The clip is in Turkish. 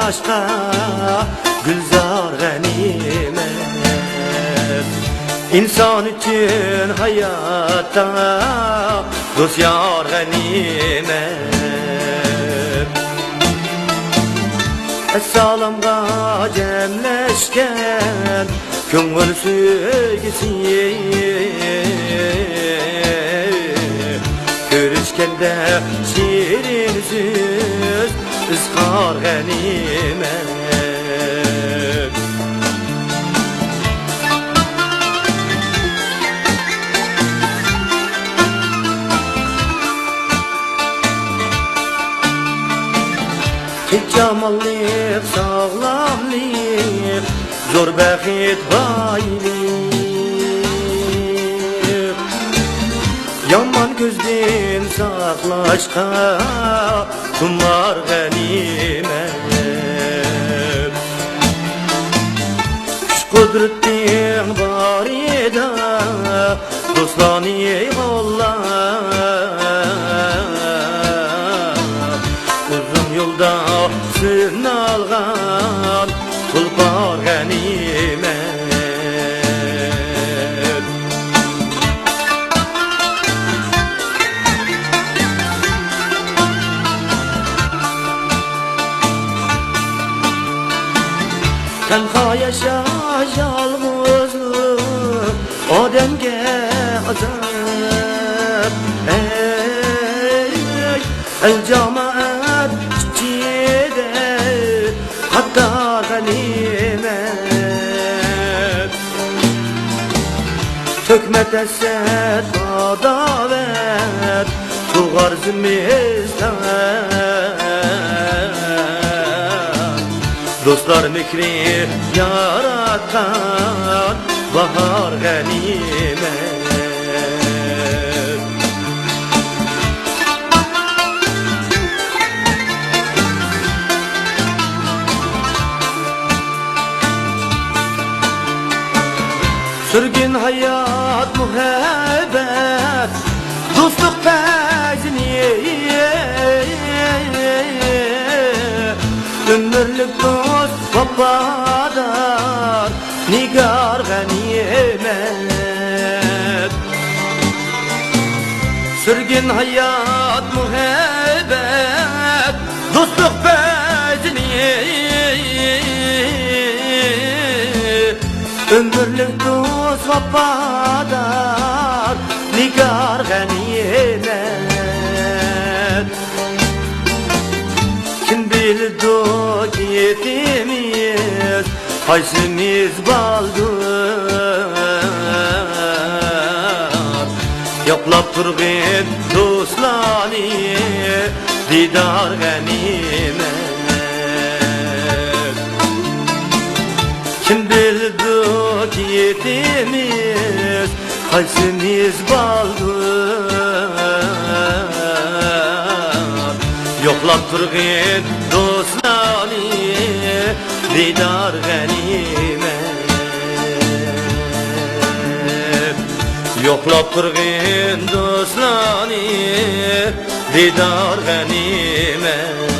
aşka gülzar ganimet. İnsan için hayatta dost yar ganimet. Essalamga cemleşken köngül söygisi, görüşkende şirin söz ızgar ganimet. Cemallik, sağlamlik, zor bəxit baylik. Yaman gözden saxlaşqa tumar ganimet. Kuş kudretin var eda dostlarını eyvallah. Uzun yolda sınalgan tulpar ganimet. Tenha yaşa yalnızlık odemge azap. El cemaat çiçeği hatta ganimet. Tökmet esed adavet tuğar zimizden. Dostlar mikri yaratan bahar ganimet. Sürgün hayat muhabbet dostluk fezini, ömürlük dost vafadar nigar ganimet. Sürgün hayat muhabbet dostluk fezini, ömürlük dost vafadar nigar ganimet. Kim bildi o gitimiz haysimiz baldır. Yoklap turgin dostlarını didar ganimet. Kim bildi o gitimiz haysimiz baldır. Yoklap turgin dostlarını didar ganimet. Yoklap turgin dostlarını didar ganimet.